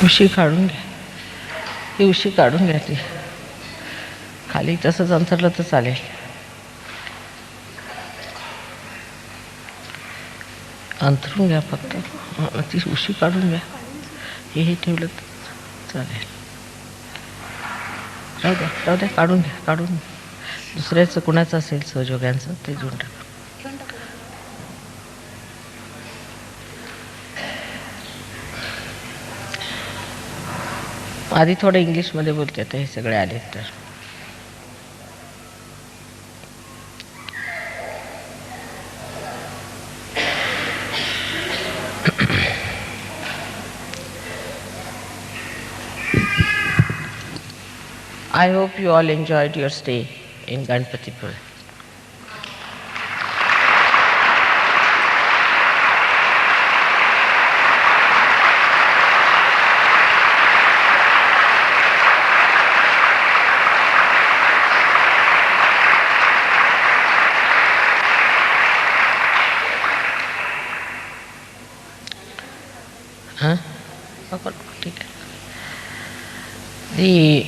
उशी काढून घ्या, ही उशी काढून घ्या. ती खाली तसंच अंथरलं तर चालेल. अंथरून घ्या फक्त. ती उशी काढून घ्या. हे ठेवलं तर चालेल. राहू द्या, काढून घ्या, काढून. दुसऱ्याचं कुणाचं असेल सहयोग्यांचं ते घेऊन टाका. आधी थोडं इंग्लिशमध्ये बोलते, आता हे सगळे आले तर. I hope you all enjoyed your stay in Ganpatipur. Huh? Okay. The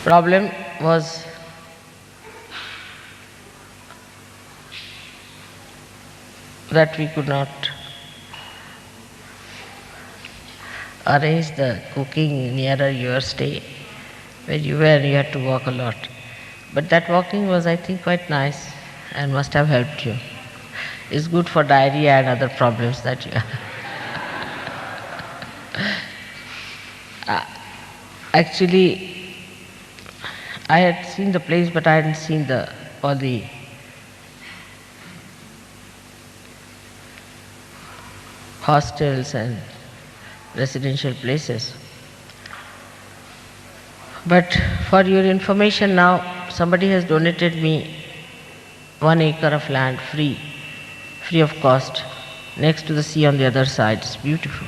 problem was that we could not arrange the cooking nearer your stay. Where you were, you had to walk a lot. But that walking was, I think, quite nice and must have helped you. It's good for diarrhea and other problems that you have. Actually, I had seen the place, but I hadn't seen all the hostels and residential places. But for your information now, somebody has donated me 1 acre of land free of cost, next to the sea on the other side. It's beautiful.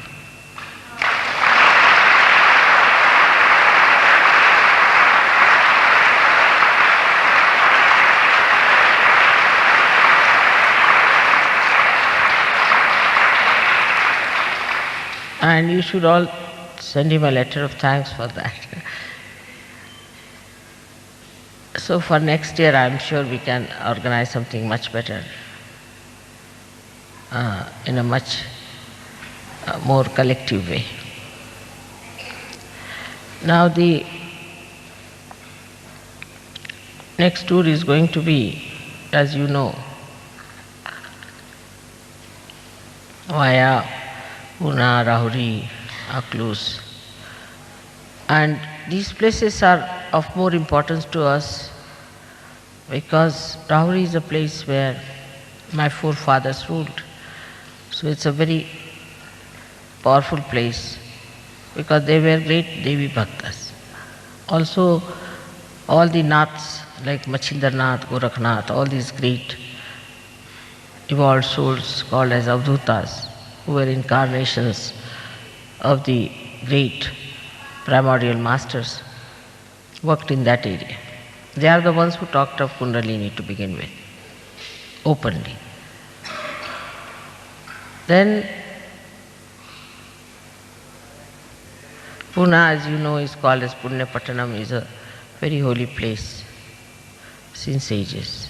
And you should all send him a letter of thanks for that. So for next year, I'm sure we can organize something much better, in a much more collective way. Now the next tour is going to be, as you know, via Pune, Rahuri, Aklus. And these places are of more importance to us because Rahuri is a place where my forefathers ruled. So it's a very powerful place because they were great Devi Bhaktas. Also, all the Naths like Machinder Nath, Gorakhnath, all these great evolved souls called as Avdutas, who were incarnations of the great primordial masters, worked in that area. They are the ones who talked of Kundalini to begin with, openly. Then Pune, as you know, is called as Punya Pattanam, is a very holy place since ages.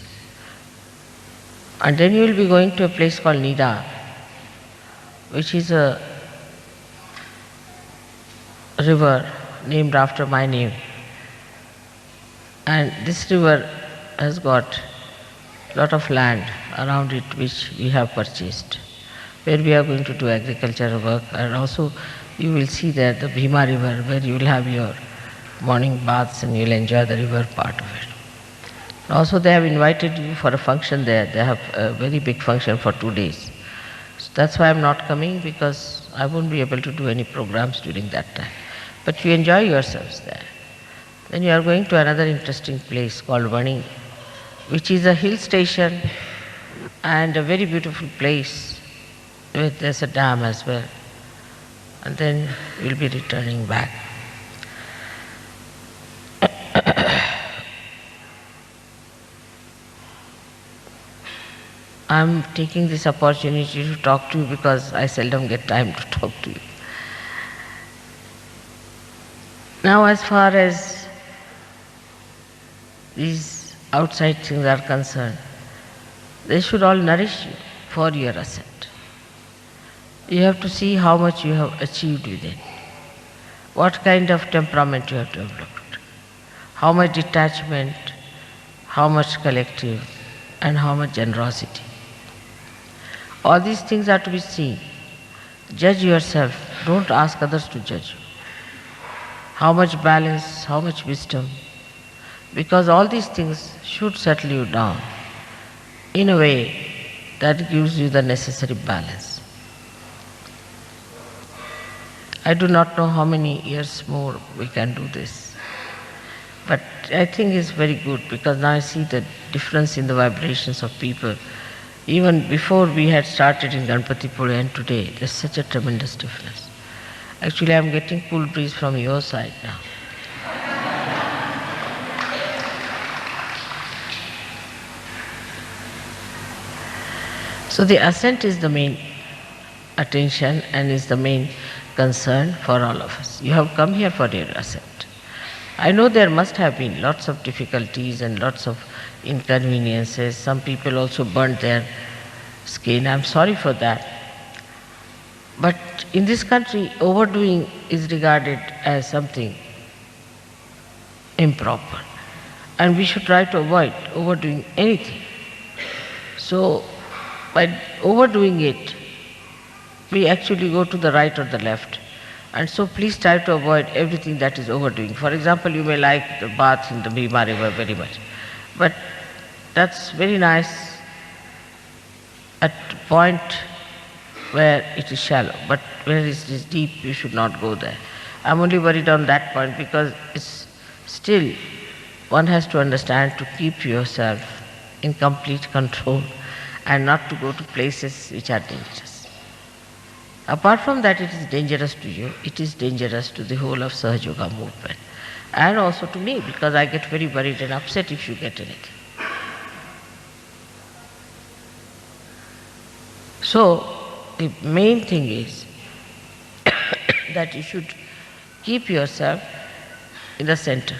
And then you will be going to a place called Nida, which is a river named after my name. And this river has got a lot of land around it which we have purchased, where we are going to do agricultural work. And also you will see there the Bhima river, where you will have your morning baths and you will enjoy the river part of it. Also they have invited you for a function there. They have a very big function for 2 days. So that's why I'm not coming, because I won't be able to do any programs during that time. But you enjoy yourselves there. Then you are going to another interesting place called Vani, which is a hill station and a very beautiful place. There's a dam as well. And then we'll be returning back. I'm taking this opportunity to talk to you because I seldom get time to talk to you. Now as far as these outside things are concerned, they should all nourish you for your ascent. You have to see how much you have achieved within, what kind of temperament you have developed, how much detachment, how much collective, and how much generosity. All these things are to be seen. Judge yourself, don't ask others to judge you. How much balance, how much wisdom, because all these things should settle you down in a way that gives you the necessary balance. I do not know how many years more we can do this, but I think it's very good because now I see the difference in the vibrations of people. Even before we had started in Ganpatipura and today, there's such a tremendous difference. Actually, I'm getting cool breeze from your side now. So the ascent is the main attention and is the main concern for all of us. You have come here for your ascent. I know there must have been lots of difficulties and lots of inconveniences. Some people also burnt their skin. I'm sorry for that. But in this country, overdoing is regarded as something improper. And we should try to avoid overdoing anything. So, by overdoing it, we actually go to the right or the left. And so please try to avoid everything that is overdoing. For example, you may like the bath in the Bhima River very much. But that's very nice at the point where it is shallow. But where it is deep, you should not go there. I'm only worried on that point because it's still, one has to understand to keep yourself in complete control and not to go to places which are dangerous. Apart from that, it is dangerous to you, it is dangerous to the whole of Sahaja Yoga movement. And also to me, because I get very worried and upset if you get anything. So, the main thing is that you should keep yourself in the center.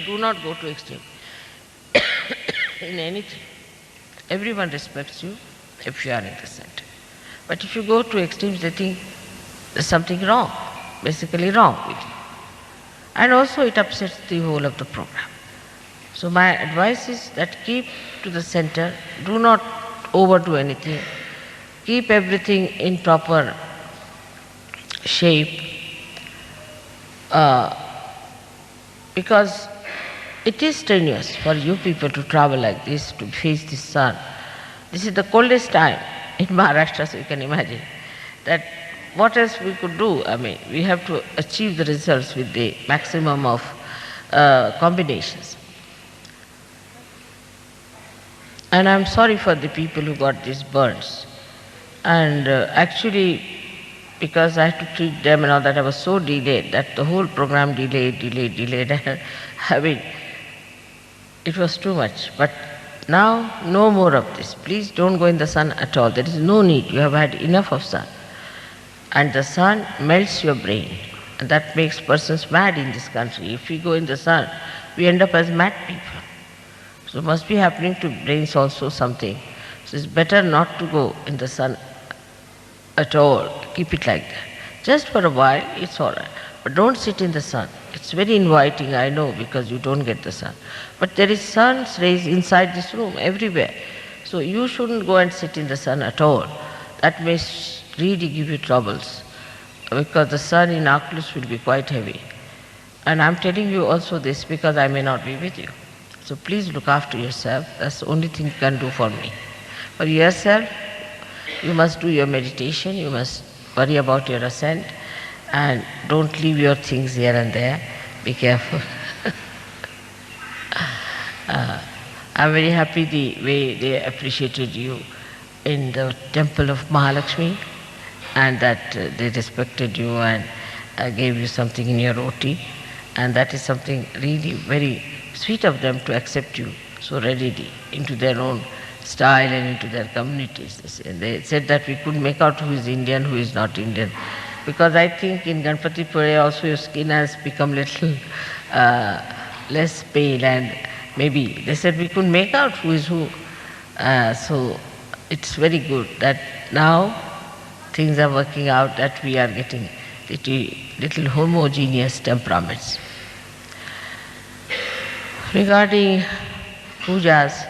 Do not go to extreme in anything. Everyone respects you if you are in the center. But if you go to extremes, they think there's something wrong, basically wrong with you. And also it upsets the whole of the program. So my advice is that keep to the center, do not overdo anything, keep everything in proper shape, because it is strenuous for you people to travel like this, to face the sun. This is the coldest time in Maharashtra, so you can imagine that what else we could do? I mean, we have to achieve the results with the maximum of combinations. And I'm sorry for the people who got these burns. And actually, because I had to treat them and all that, I was so delayed that the whole program delayed. I mean, it was too much. But now, no more of this. Please don't go in the sun at all. There is no need. You have had enough of sun. And the sun melts your brain. And that makes persons mad in this country. If we go in the sun, we end up as mad people. So must be happening to brains also something. So it's better not to go in the sun at all. Keep it like that. Just for a while, it's all right. But don't sit in the sun. It's very inviting, I know, because you don't get the sun. But there is sun's rays inside this room, everywhere. So you shouldn't go and sit in the sun at all. That may really give you troubles, because the sun in Aklus will be quite heavy. And I'm telling you also this because I may not be with you. So please look after yourself. That's the only thing you can do for me. For yourself, you must do your meditation, you must worry about your ascent, and don't leave your things here and there. Be careful. I'm very happy the way they appreciated you in the temple of Mahalakshmi, and that they respected you and gave you something in your roti. And that is something really very sweet of them to accept you so readily into their own style and into their communities. They said that we couldn't make out who is Indian, who is not Indian. Because I think in Ganpati Pure also your skin has become little less pale, and maybe they said we could make out who is who. So it's very good that now things are working out, that we are getting little homogeneous temperaments. Regarding pujas,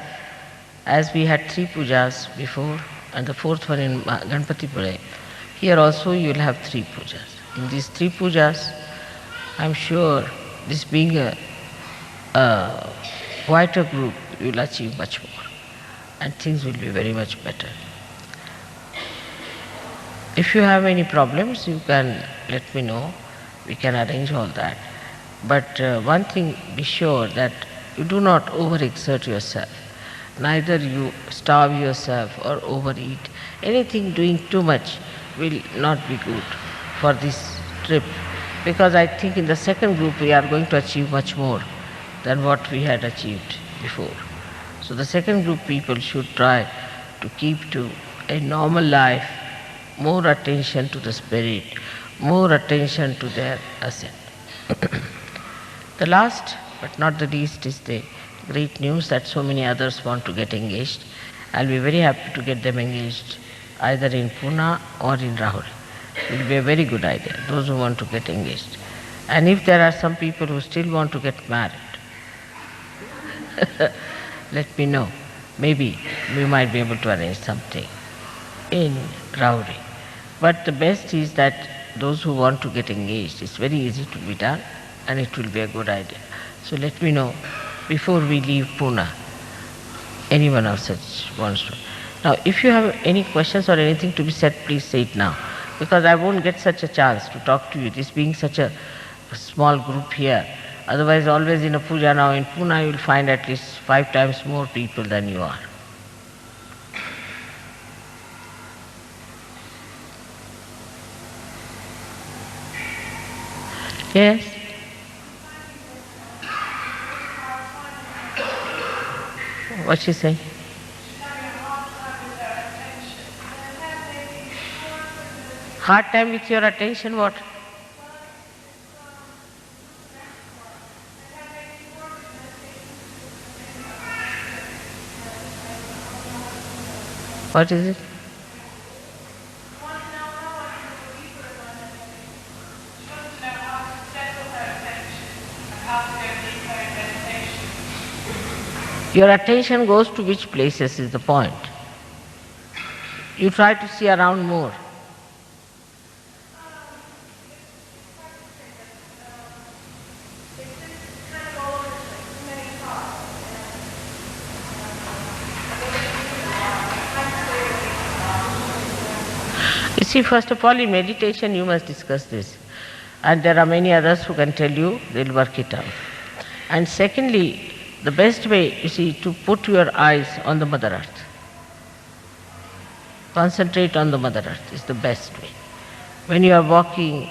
as we had 3 pujas before and the 4th one in Ganpati Pure, here also you will have 3 pujas. In these 3 pujas, I am sure this being a quieter group, you will achieve much more and things will be very much better. If you have any problems, you can let me know. We can arrange all that. But one thing, be sure that you do not overexert yourself. Neither you starve yourself or overeat. Anything doing too much will not be good for this trip, because I think in the second group we are going to achieve much more than what we had achieved before. So the second group people should try to keep to a normal life, more attention to the spirit, more attention to their ascent. The last but not the least is the great news that so many others want to get engaged. I'll be very happy to get them engaged either in Pune or in Rahul. It will be a very good idea, those who want to get engaged. And if there are some people who still want to get married, let me know. Maybe we might be able to arrange something in Rauri. But the best is that those who want to get engaged, it's very easy to be done and it will be a good idea. So let me know before we leave Pune. Anyone of such wants to. Now, if you have any questions or anything to be said, please say it now, because I won't get such a chance to talk to you, this being such a small group here. Otherwise, always in a puja now in Pune, you will find at least 5 times more people than you are. Yes? What's she saying? Hard time with your attention, what? What is it? Your attention goes to which places is the point. You try to see around more. You see, first of all, in meditation you must discuss this. And there are many others who can tell you, they'll work it out. And secondly, the best way, you see, to put your eyes on the Mother Earth. Concentrate on the Mother Earth is the best way. When you are walking,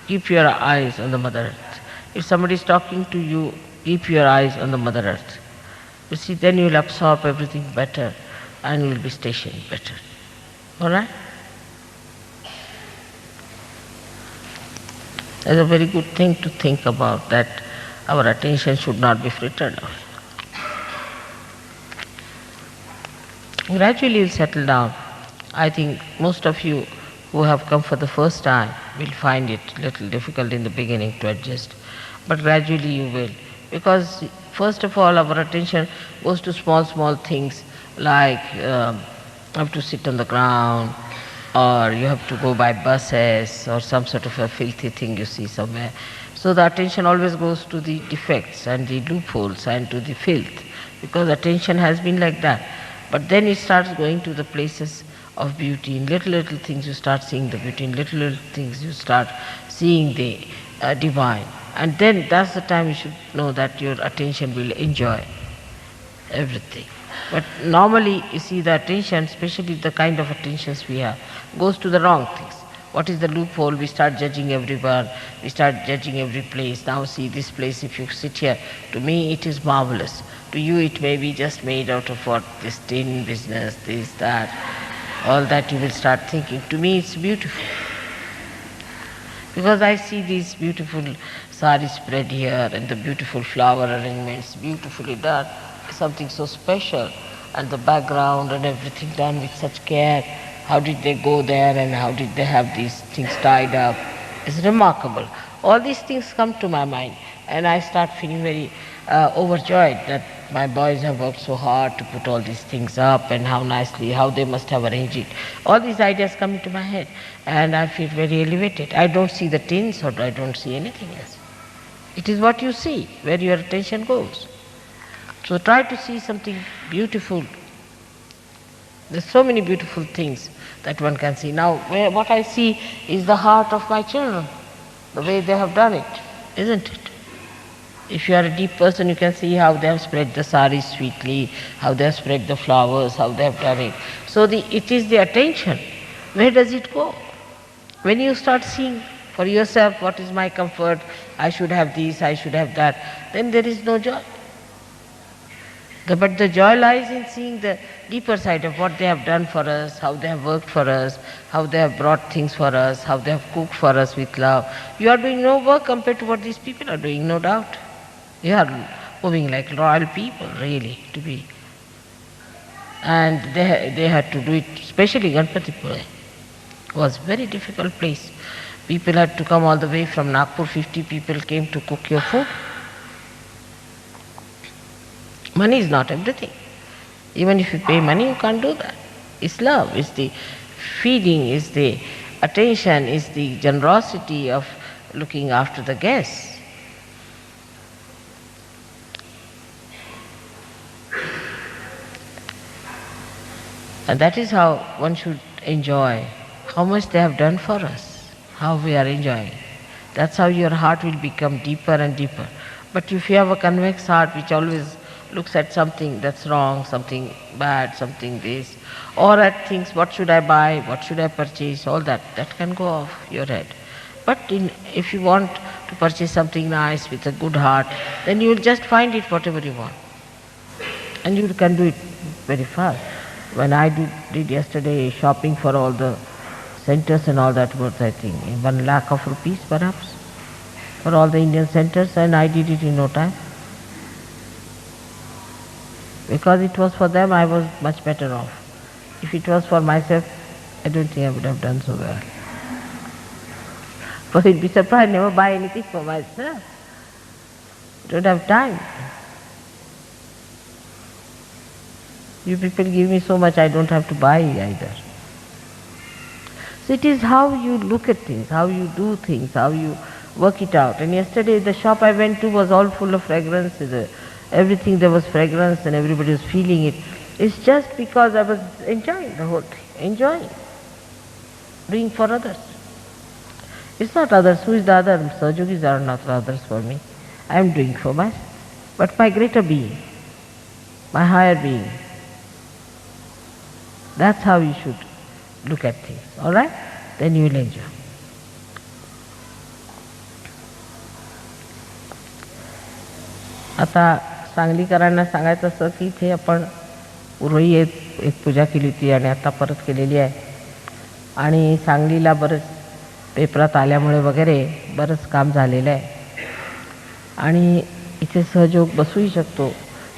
keep your eyes on the Mother Earth. If somebody is talking to you, keep your eyes on the Mother Earth. You see, then you will absorb everything better and you will be stationed better. All right? It's a very good thing to think about, that our attention should not be frittered away. Gradually you'll settle down. I think most of you who have come for the first time will find it a little difficult in the beginning to adjust. But gradually you will. Because first of all our attention goes to small things like you have to sit on the ground, or you have to go by buses, or some sort of a filthy thing you see somewhere. So the attention always goes to the defects and the loopholes and to the filth, because attention has been like that. But then it starts going to the places of beauty. In little things you start seeing the beauty. In little things you start seeing the divine. And then that's the time you should know that your attention will enjoy everything. But normally, you see, the attention, especially the kind of attentions we have, goes to the wrong things. What is the loophole? We start judging everyone, we start judging every place. Now see this place, if you sit here, to me it is marvelous. To you it may be just made out of what, this tin business, this, that, all that you will start thinking. To me it's beautiful. Because I see these beautiful saris spread here and the beautiful flower arrangements beautifully done, something so special, and the background and everything done with such care. How did they go there and how did they have these things tied up? It's remarkable. All these things come to my mind and I start feeling very overjoyed that my boys have worked so hard to put all these things up and how nicely, how they must have arranged it. All these ideas come into my head and I feel very elevated. I don't see the tins or I don't see anything else. It is what you see, where your attention goes. So try to see something beautiful. There's so many beautiful things that one can see. Now, what I see is the heart of my children, the way they have done it, isn't it? If you are a deep person, you can see how they have spread the saris sweetly, how they have spread the flowers, how they have done it. So it is the attention. Where does it go? When you start seeing for yourself what is my comfort, I should have this, I should have that, then there is no joy. But the joy lies in seeing the deeper side of what they have done for us, how they have worked for us, how they have brought things for us, how they have cooked for us with love. You are doing no work compared to what these people are doing, no doubt. You are moving like royal people, really, to be. And they had to do it, especially Ganpatipura. It was a very difficult place. People had to come all the way from Nagpur, 50 people came to cook your food. Money is not everything. Even if you pay money, you can't do that. It's love, it's the feeding, it's the attention, it's the generosity of looking after the guests. And that is how one should enjoy how much they have done for us, how we are enjoying. That's how your heart will become deeper and deeper. But if you have a convex heart which always looks at something that's wrong, something bad, something this, or at things, what should I buy, what should I purchase, all that can go off your head. But if you want to purchase something nice with a good heart, then you will just find it whatever you want. And you can do it very fast. When I did yesterday shopping for all the centers and all that was, I think, 1 lakh of rupees perhaps, for all the Indian centers, and I did it in no time. Because it was for them, I was much better off. If it was for myself, I don't think I would have done so well. For you'd be surprised, I never buy anything for myself. Don't have time. You people give me so much, I don't have to buy either. So it is how you look at things, how you do things, how you work it out. And yesterday the shop I went to was all full of fragrances. Everything there was fragrance and everybody was feeling it. It's just because I was enjoying the whole thing, enjoying, doing for others. It's not others. Who is the other? Sahajogis are not others for me. I am doing for myself. But my greater being, my higher being. That's how you should look at things. Alright? Then you will enjoy. आता सांगलीकरांना सांगायचं असं की इथे आपण पूर्वी एक पूजा केली होती आणि आता परत केलेली आहे. आणि सांगलीला बरंच पेपरात आल्यामुळे वगैरे बरंच काम झालेलं आहे. आणि इथे सहयोग बसूही शकतो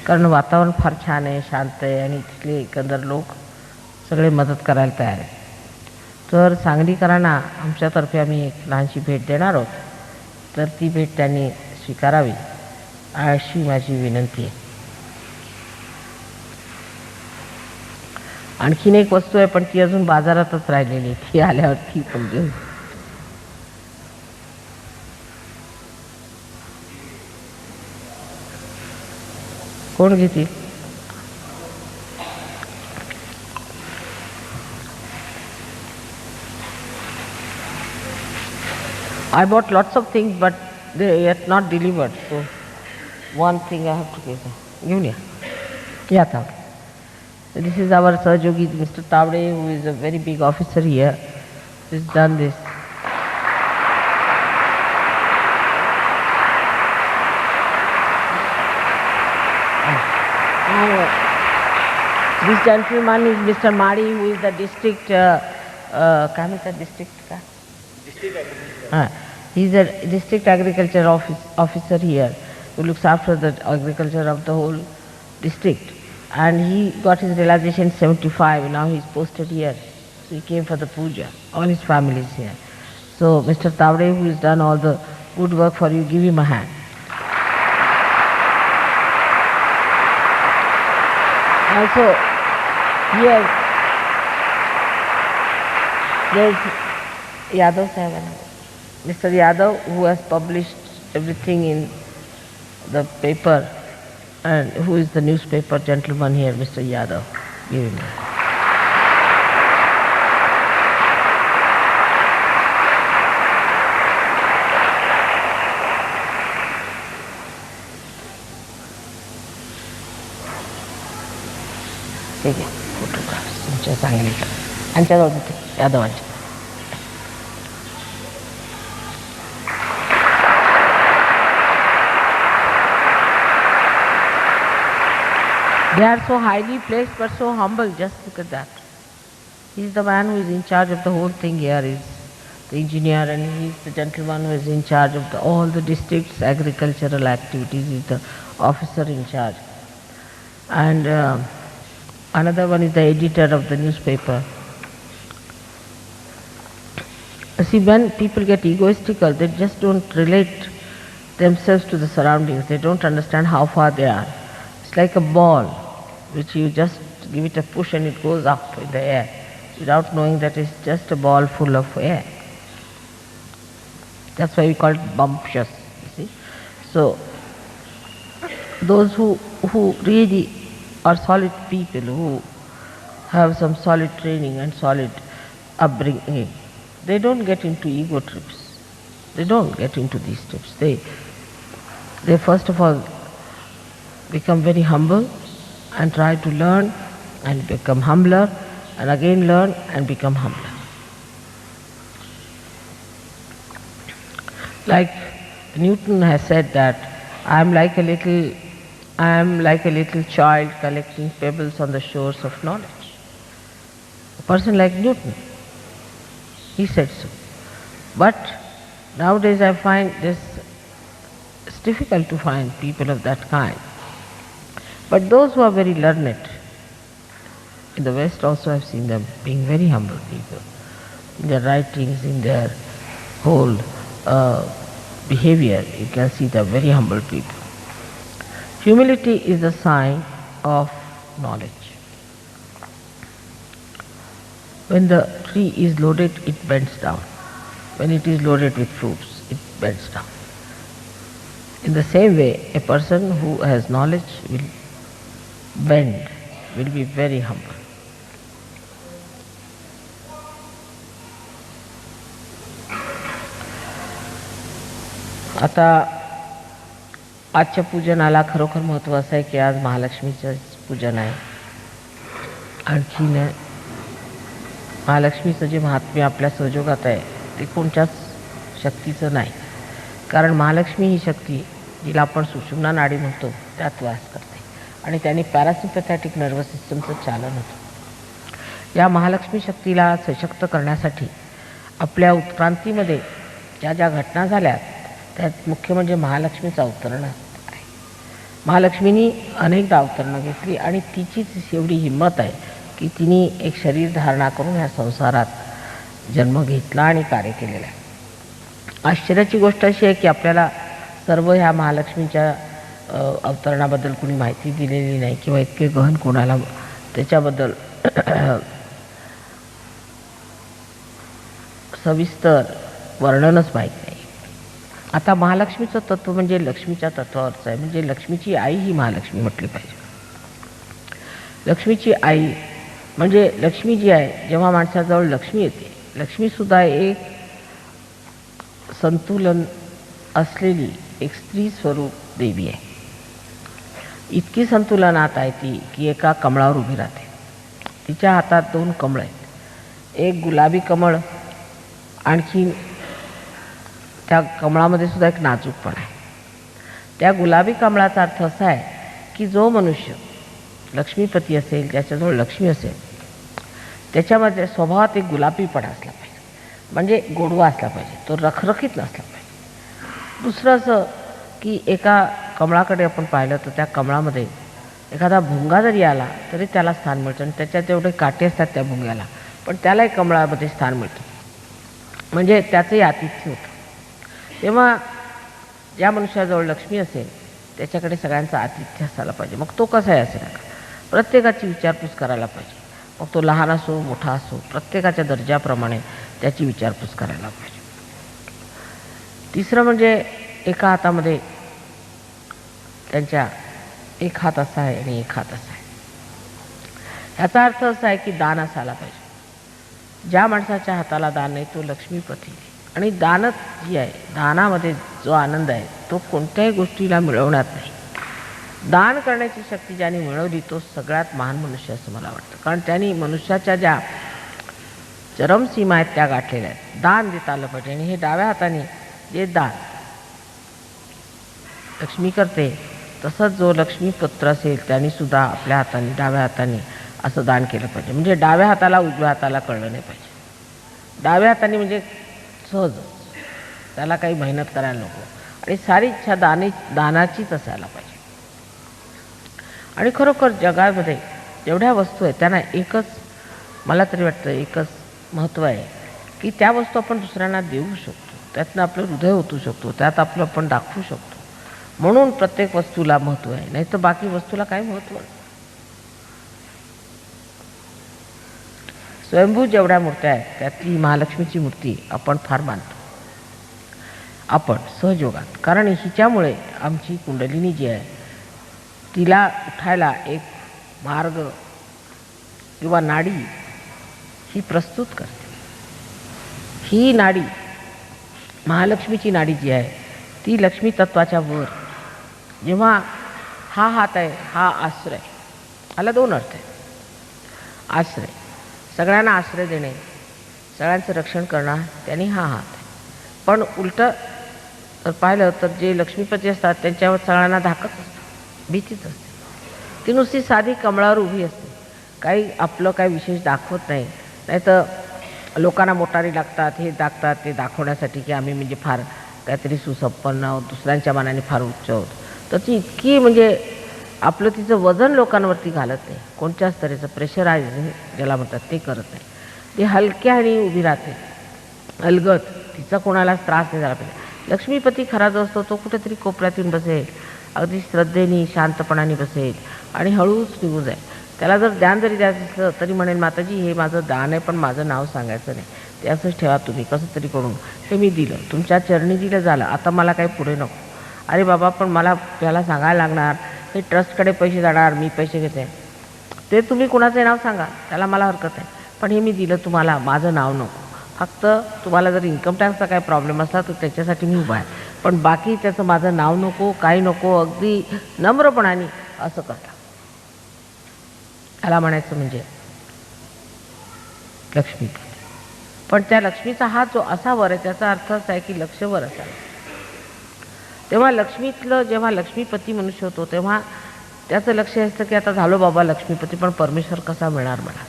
कारण वातावरण फार छान आहे, शांत आहे आणि तिथले एकंदर लोक सगळे मदत करायला तयार आहेत. तर सांगलीकरांना आमच्यातर्फे आम्ही एक लहानशी भेट देणार आहोत. तर ती भेट त्यांनी स्वीकारावी अशी माझी विनंती आहे. आणखीन एक वस्तू आहे पण ती अजून बाजारातच राहिलेली आहे. ती आल्यावर ती पण घेऊ. कोण घेतील? I bought lots of things but they are yet not delivered. So one thing I have to give them. Give me. Yeah, Tavde. So this is our Sahajogi, Mr. Tavde, who is a very big officer here. He's done this. This gentleman is Mr. Madi, who is the district, district He is a district agriculture officer here who looks after the agriculture of the whole district. And he got his realization 75, and now he is posted here. So he came for the puja. All his family is here. So Mr. Tavade, who has done all the good work for you, give him a hand. Also, here, there is Yadav Sahib, Mr. Yadav, who has published everything in the paper, and who is the newspaper gentleman here, Mr. Yadav. Give him. ठीक आहे, photographs तुमच्या चांगले यांच्याजवळ होते यादवांच्या. They are so highly placed but so humble. Just look at that. He is the man who is in charge of the whole thing here. He is the engineer, and he is the gentleman who is in charge of all the district's agricultural activities. He is the officer in charge. And another one is the editor of the newspaper. See, when people get egoistical, they just don't relate themselves to the surroundings. They don't understand how far they are. It's like a ball, which you just give it a push and it goes up in the air, without knowing that it's just a ball full of air. That's why we call it bumptious, you see. So, those who really are solid people, who have some solid training and solid upbringing, they don't get into ego trips. They don't get into these trips. They first of all become very humble and try to learn and become humbler, and again learn and become humbler. Like Newton has said that I am like a little child collecting pebbles on the shores of knowledge. A person like Newton, he said so. But nowadays I find it's difficult to find people of that kind. But those who are very learned, in the West also I've seen them being very humble people. In their writings, in their whole behavior, you can see they're very humble people. Humility is a sign of knowledge. When the tree is loaded, it bends down. When it is loaded with fruits, it bends down. In the same way, a person who has knowledge will bend, will be very humble. आता आजच्या पूजनाला खरोखर महत्त्व असं आहे की आज महालक्ष्मीचं पूजन आहे. आणखीन महालक्ष्मीचं जे महात्म्य आपल्या सहयोगात आहे ते कोणत्याच शक्तीचं नाही. कारण महालक्ष्मी ही शक्ती जिला आपण सुषुम्ना नाडी म्हणतो त्यात वास करते आणि त्याने पॅरासिम्पॅथॅटिक नर्वस सिस्टमचं चालन होतं. या महालक्ष्मी शक्तीला सशक्त करण्यासाठी आपल्या उत्क्रांतीमध्ये ज्या ज्या घटना झाल्या त्यात मुख्य म्हणजे महालक्ष्मीचं अवतरण आहे. महालक्ष्मीनी अनेकदा अवतरणं घेतली आणि तिचीच एवढी हिंमत आहे की तिने एक शरीर धारणा करून ह्या संसारात जन्म घेतला आणि कार्य केलेलं आहे. आश्चर्याची गोष्ट अशी आहे की आपल्याला सर्व ह्या महालक्ष्मीच्या अवतरणाबद्दल कुणी माहिती दिलेली नाही किंवा इतके गहन कोणाला त्याच्याबद्दल सविस्तर वर्णनच माहीत नाही. आता महालक्ष्मीचं तत्त्व म्हणजे लक्ष्मीच्या तत्त्वावरचं आहे. म्हणजे लक्ष्मीची आई ही महालक्ष्मी म्हटली पाहिजे. लक्ष्मीची आई म्हणजे लक्ष्मी जी आहे, जेव्हा माणसाजवळ लक्ष्मी येते, लक्ष्मीसुद्धा एक संतुलन असलेली एक स्त्री स्वरूप देवी आहे. इतकी संतुलनात आहे ती की एका कमळावर उभी राहते. तिच्या हातात 2 कमळं आहेत. एक गुलाबी कमळ, आणखी त्या कमळामध्ये सुद्धा एक नाजूकपण आहे. त्या गुलाबी कमळाचा अर्थ असा आहे की जो मनुष्य लक्ष्मीपती असेल, ज्याच्याजवळ लक्ष्मी असेल, त्याच्यामध्ये स्वभावात एक गुलाबीपणा असला पाहिजे. म्हणजे गोडवा असला पाहिजे, तो रखरखीत नसला पाहिजे. दुसरं असं की एका कमळाकडे आपण पाहिलं तर त्या कमळामध्ये एखादा भुंगा जरी आला तरी त्याला स्थान मिळतं आणि त्याच्यात जेवढे काटे असतात त्या भुंग्याला पण त्यालाही कमळामध्ये स्थान मिळतं, म्हणजे त्याचंही आतिथ्य होतं. तेव्हा ज्या मनुष्याजवळ लक्ष्मी असेल त्याच्याकडे सगळ्यांचं आतिथ्य असायला पाहिजे. मग तो कसा आहे असेल नका, प्रत्येकाची विचारपूस करायला पाहिजे. मग तो लहान असो मोठा असो प्रत्येकाच्या दर्जाप्रमाणे त्याची विचारपूस करायला पाहिजे. तिसरं म्हणजे एका हातामध्ये त्यांच्या एक हात असा आहे आणि एक हात असा आहे. ह्याचा अर्थ असा आहे की दान असायला पाहिजे. ज्या माणसाच्या हाताला दान नाही तो लक्ष्मीपती. आणि दानच जी आहे, दानामध्ये जो आनंद आहे तो कोणत्याही गोष्टीला मिळवण्यात नाही. दान करण्याची शक्ती ज्याने मिळवली तो सगळ्यात महान मनुष्य असं मला वाटतं. कारण त्यांनी मनुष्याच्या ज्या चरमसीमा आहेत त्या गाठलेल्या आहेत. दान देता आलं पाहिजे. आणि हे डाव्या हाताने जे दान लक्ष्मी करते तसंच जो लक्ष्मीपुत्र असेल त्यांनी सुद्धा आपल्या हाताने डाव्या हाताने असं दान केलं पाहिजे. म्हणजे डाव्या हाताला उजव्या हाताला कळलं नाही पाहिजे. डाव्या हाताने म्हणजे सहज, त्याला काही मेहनत करायला नको. आणि सारी इच्छा दानाचीच असायला पाहिजे. आणि खरोखर जगामध्ये जेवढ्या वस्तू आहेत त्यांना एकच, मला तरी वाटतं एकच महत्त्व आहे की त्या वस्तू आपण दुसऱ्यांना देऊ शकतो, त्यातनं आपलं हृदय ओतू शकतो, त्यात आपलं आपण दाखवू शकतो. म्हणून प्रत्येक वस्तूला महत्त्व आहे, नाही तर बाकी वस्तूला काय महत्त्व नाही. स्वयंभू जेवढ्या मूर्त्या आहेत त्यातली महालक्ष्मीची मूर्ती आपण फार मानतो आपण सहयोगात. कारण हिच्यामुळे आमची कुंडलिनी जी आहे तिला उठायला एक मार्ग किंवा नाडी ही प्रस्तुत करते. ही नाडी महालक्ष्मीची नाडी जी आहे ती लक्ष्मी तत्वाच्या वर, जेव्हा हा हात आहे हा आश्रय, ह्याला दोन अर्थ आहे. आश्रय, सगळ्यांना आश्रय देणे, सगळ्यांचं रक्षण करणं, त्यांनी हा हात आहे. पण उलटं तर पाहिलं तर जे लक्ष्मीपती असतात त्यांच्यावर सगळ्यांना धाकच असतं, भीतीच असते. ती नुसती साधी कमळावर उभी असते, काही आपलं काही विशेष दाखवत नाही. नाही तर लोकांना मोटारी लागतात, हे दाखतात ते दाखवण्यासाठी की आम्ही म्हणजे फार काहीतरी सुसंपन्न आहोत, दुसऱ्यांच्या मनाने फार उच्च आहोत. तर ती इतकी म्हणजे आपलं तिचं वजन लोकांवरती घालत नाही, कोणत्याच तऱ्हेचं प्रेशरायझिंग ज्याला म्हणतात ते करत नाही. ती हलक्याने उभी राहते, अलगद, तिचा कोणालाच त्रास नाही झाला पाहिजे. लक्ष्मीपती खरा जो असतो तो कुठेतरी कोपऱ्यात येऊन बसेल, अगदी श्रद्धेने शांतपणाने बसेल आणि हळूच निघून जाईल. त्याला जर दान जरी द्यायचं असलं तरी म्हणेल माताजी हे माझं दान आहे पण माझं नाव सांगायचं नाही, ते असंच ठेवा तुम्ही कसं तरी करून, हे मी दिलं तुमच्या चरणी दिलं झालं, आता मला काही पुढे नको. अरे बाबा पण मला त्याला सांगायला लागणार, हे ट्रस्टकडे पैसे जाणार, मी पैसे घेते, ते तुम्ही कुणाचे नाव सांगा, त्याला मला हरकत आहे, पण हे मी दिलं तुम्हाला, माझं नाव नको. फक्त तुम्हाला जर इन्कम टॅक्सचा काही प्रॉब्लेम असला तर त्याच्यासाठी मी उभा आहे, पण बाकी त्याचं माझं नाव नको, काही नको. अगदी नम्रपणाने असं करता. त्याला म्हणायचं म्हणजे लक्ष्मीपती. पण त्या लक्ष्मीचा हात जो असा वर आहे त्याचा अर्थ असा आहे की लक्ष वर असावं. तेव्हा लक्ष्मीतलं जेव्हा लक्ष्मीपती मनुष्य होतो तेव्हा त्याचं लक्ष असतं की आता झालो बाबा लक्ष्मीपती, पण परमेश्वर कसा मिळणार मला.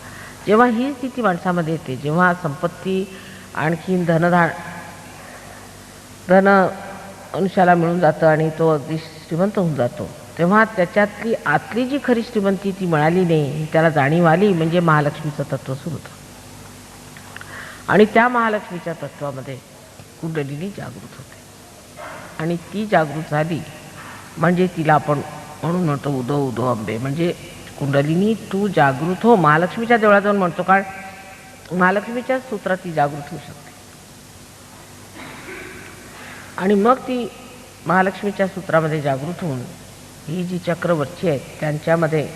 जेव्हा ही स्थिती माणसामध्ये येते, जेव्हा संपत्ती आणखीन धन मनुष्याला मिळून जातं आणि तो अगदी श्रीमंत होऊन जातो, तेव्हा त्याच्यातली आतली जी खरी श्रीमंती ती मिळाली नाही ही त्याला जाणीव आली, म्हणजे महालक्ष्मीचं तत्त्व सुरू होतं. आणि त्या महालक्ष्मीच्या तत्त्वामध्ये कुंडलिनी जागृत होते. आणि ती जागृत झाली म्हणजे तिला आपण म्हणून म्हणतो उदो उदो अंबे, म्हणजे कुंडलिनी तू जागृत हो. महालक्ष्मीच्या देवळात जाऊन म्हणतो, कारण महालक्ष्मीच्या सूत्रात ती जागृत होऊ शकते. आणि मग ती महालक्ष्मीच्या सूत्रामध्ये जागृत होऊन ही जी चक्रवर्ती आहेत त्यांच्यामध्ये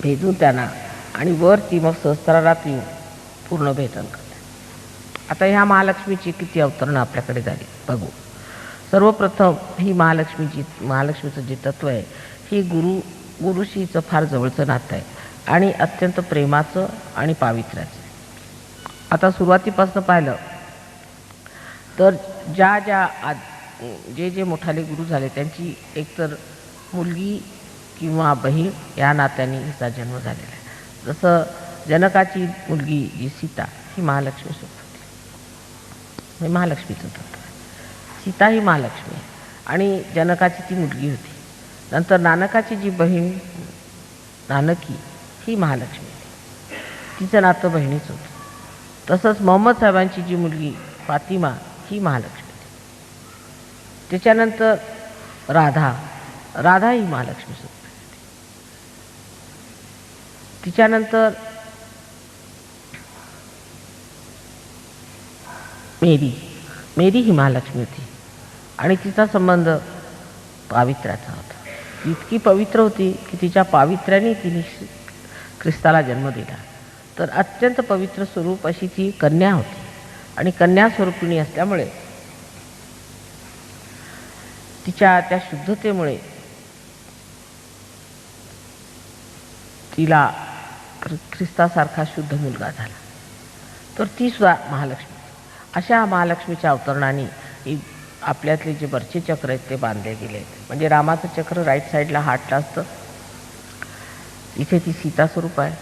भेदून त्यांना, आणि वर ती मग सहस्रारात येऊन पूर्ण भेदन करते. आता ह्या महालक्ष्मीची किती अवतरणं आपल्याकडे झाली बघू. सर्वप्रथम ही महालक्ष्मीचं जे तत्त्व आहे ही गुरुशीचं फार जवळचं नातं आहे आणि अत्यंत प्रेमाचं आणि पावित्र्याचं. आता सुरुवातीपासून पाहिलं तर जे मोठाले गुरु झाले त्यांची एकतर मुलगी किंवा बहीण या नात्याने हिचा जन्म झालेला आहे. जसं जनकाची मुलगी जी सीता ही महालक्ष्मी होती, हे महालक्ष्मीचं तत्त्व आहे. सीता ही महालक्ष्मी आहे आणि जनकाची ती मुलगी होती. नंतर नानकाची जी बहीण नानकी ही महालक्ष्मी होती, तिचं नातं बहिणीच होतं. तसंच मोहम्मद साहेबांची जी मुलगी फातिमा ही महालक्ष्मी होती. त्याच्यानंतर राधा ही महालक्ष्मी होती. तिच्यानंतर मेरी ही महालक्ष्मी होती आणि तिचा संबंध पावित्र्याचा होता. ती इतकी पवित्र होती की तिच्या पावित्र्याने तिने ख्रिस्ताला जन्म दिला. तर अत्यंत पवित्र स्वरूप अशी ती कन्या होती आणि कन्या स्वरूपिणी असल्यामुळे तिच्या त्या शुद्धतेमुळे तिला ख्रिस्तासारखा शुद्ध मुलगा झाला. तर ती सुद्धा महालक्ष्मी. अशा महालक्ष्मीच्या अवतरणाने आपल्यातले जे वरचे चक्र आहेत ते बांधले गेले आहेत. म्हणजे रामाचं चक्र राईट साईडला हार्टला असतं, इथे ती सीता स्वरूप आहे,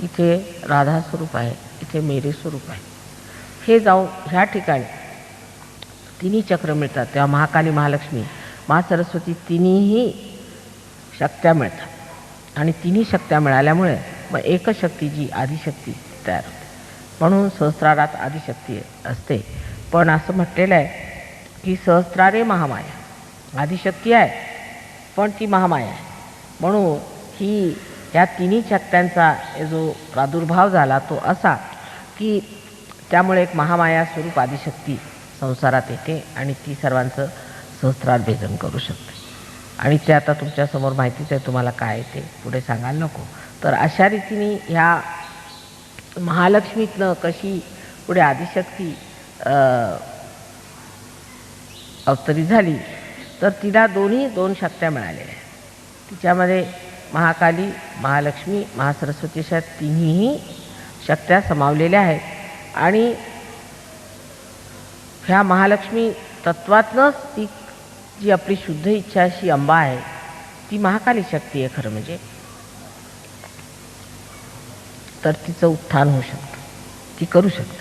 इथे राधा स्वरूप आहे, इथे मेरी स्वरूप आहे. हे जाऊन ह्या ठिकाणी तिन्ही चक्र मिळतात तेव्हा महाकाली, महालक्ष्मी, महासरस्वती तिन्हीही शक्त्या मिळतात आणि तिन्ही शक्त्या मिळाल्यामुळे मग एकशक्ती जी आदिशक्ती तयार होते. म्हणून सहस्रारात आदिशक्ती असते. पण असं म्हटलेलं आहे की सहस्रारे महामाया, आदिशक्ती आहे पण ती महामाया आहे. म्हणून ही ह्या तिन्ही शक्त्यांचा जो प्रादुर्भाव झाला तो असा की त्यामुळे एक महामाया स्वरूप आदिशक्ती संसारात येते आणि ती सर्वांचं सहस्रार भेदन करू शकते. आणि ते आता तुमच्यासमोर माहितीच आहे तुम्हाला काय ते पुढे सांगायला नको. तर अशा रीतीने ह्या महालक्ष्मीतनं कशी पुढे आदिशक्ती अवतरी झाली तर तिला दोन शक्त्या मिळालेल्या आहेत. तिच्यामध्ये महाकाली, महालक्ष्मी, महासरस्वती अशा तिन्हीही शक्त्या समावलेल्या आहेत. आणि ह्या महालक्ष्मी तत्वातनंच ती जी आपली शुद्ध इच्छा अशी अंबा आहे ती महाकाली शक्ती आहे खरं म्हणजे. तर तिचं उत्थान होऊ शकतं, ती करू शकते.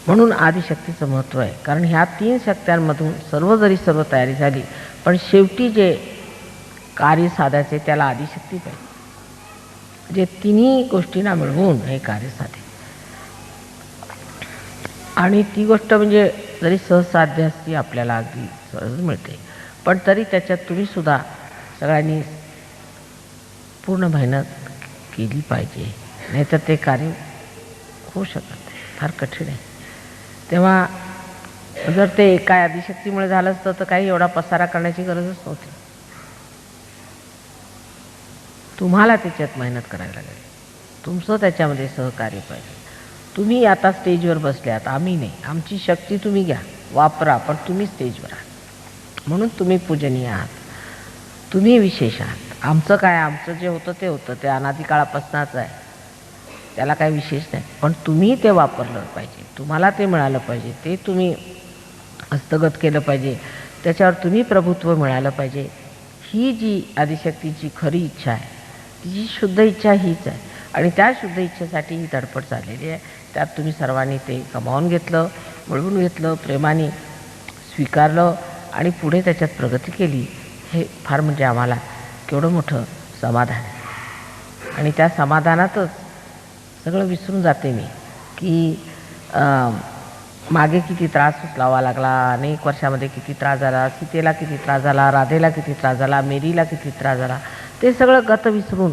म्हणून आदिशक्तीचं महत्त्व आहे. कारण ह्या तीन शक्त्यांमधून सर्व तयारी झाली पण शेवटी जे कार्य साधायचे त्याला आदिशक्ती पाहिजे. म्हणजे तिन्ही गोष्टींना मिळवून हे कार्य साधे. आणि ती गोष्ट म्हणजे जरी सहज साध्य असती आपल्याला अगदी सहज मिळते पण तरी त्याच्यात तुम्ही सुद्धा सगळ्यांनी पूर्ण मेहनत केली पाहिजे, नाहीतर ते कार्य होऊ शकत नाही, फार कठीण आहे. तेव्हा जर ते एका आदिशक्तीमुळे झालं असतं तर काही एवढा पसारा करण्याची गरजच नव्हती. तुम्हाला त्याच्यात मेहनत करायला लागेल, तुमचं त्याच्यामध्ये सहकार्य पाहिजे. तुम्ही आता स्टेजवर बसल्यात, आम्ही नाही. आमची शक्ती तुम्ही घ्या, वापरा, पण तुम्ही स्टेजवर आहात म्हणून तुम्ही पूजनीय आहात, तुम्ही विशेष आहात. आमचं काय, आमचं जे होतं ते अनादिकाळापासूनच आहे, त्याला काही विशेष नाही. पण तुम्ही ते वापरलं पाहिजे, तुम्हाला ते मिळालं पाहिजे, ते तुम्ही हस्तगत केलं पाहिजे, त्याच्यावर तुम्ही प्रभुत्व मिळालं पाहिजे. ही जी आदिशक्तीची खरी इच्छा आहे, तिची शुद्ध इच्छा हीच आहे. आणि त्या शुद्ध इच्छेसाठी ही धडपड चाललेली आहे. त्यात तुम्ही सर्वांनी ते कमावून घेतलं, मिळवून घेतलं, प्रेमाने स्वीकारलं आणि पुढे त्याच्यात प्रगती केली. हे फार म्हणजे आम्हाला केवढं मोठं समाधान आहे. आणि त्या समाधानातच सगळं विसरून जाते मी की मागे किती त्रास उचलावा लागला, अनेक वर्षामध्ये किती त्रास झाला, सीतेला किती त्रास झाला, राधेला किती त्रास झाला, मेरीला किती त्रास झाला, ते सगळं गत विसरून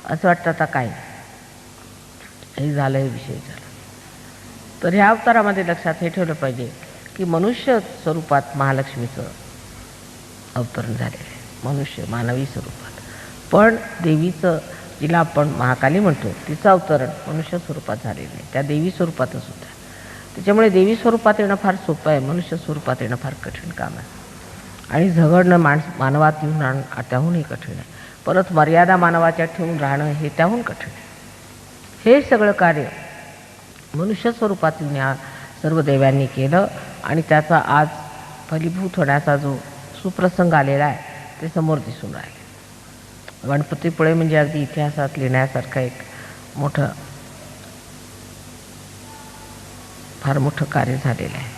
असं वाटतं आता काय हे झालं, हे विषय झाला. तर ह्या अवतारामध्ये लक्षात हे ठेवलं पाहिजे की मनुष्य स्वरूपात महालक्ष्मीचं अवतरण झालेलं आहे, मनुष्य मानवी स्वरूपात. पण देवीचं, जिला आपण महाकाली म्हणतो, तिचं अवतरण मनुष्य स्वरूपात झालेलं आहे, त्या देवी स्वरूपातच होतं. त्याच्यामुळे देवी स्वरूपात येणं फार सोपं आहे, मनुष्य स्वरूपात येणं फार कठीण काम आहे. आणि झगडणं मानवात येऊन राहणं त्याहूनही कठीण आहे. परत मर्यादा मानवाच्या ठेवून राहणं हे त्याहून कठीण आहे. हे सगळं कार्य मनुष्य स्वरूपात येऊन या सर्व देवांनी केलं आणि त्याचा आज फलीभूत होण्याचा जो सुप्रसंग आलेला आहे ते समोर दिसून राहिले. गणपतीपुळे म्हणजे अगदी इतिहासात लिहिण्यासारखं एक फार मोठं कार्य झालेलं आहे.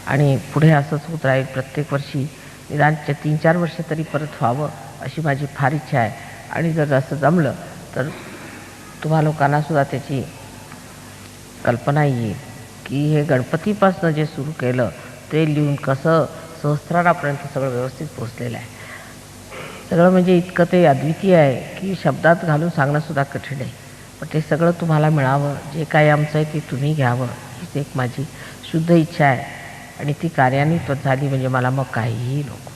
आणि पुढे असंच होत राहील. प्रत्येक वर्षी निदान 3-4 वर्ष तरी परत व्हावं अशी माझी फार इच्छा आहे. आणि जर असं जमलं तर तुम्हा लोकांनासुद्धा त्याची कल्पना येईल की हे गणपतीपासून जे सुरू केलं ते लिहून कसं सहस्रारापर्यंत सगळं व्यवस्थित पोचलेलं आहे. सगळं म्हणजे इतकं ते अद्वितीय आहे की शब्दात घालून सांगणंसुद्धा कठीण आहे. पण ते सगळं तुम्हाला मिळावं, जे काही आमचं आहे ते तुम्ही घ्यावं हीच एक माझी शुद्ध इच्छा आहे. आणि ती कार्यान्वित झाली म्हणजे मला मग काहीही नको.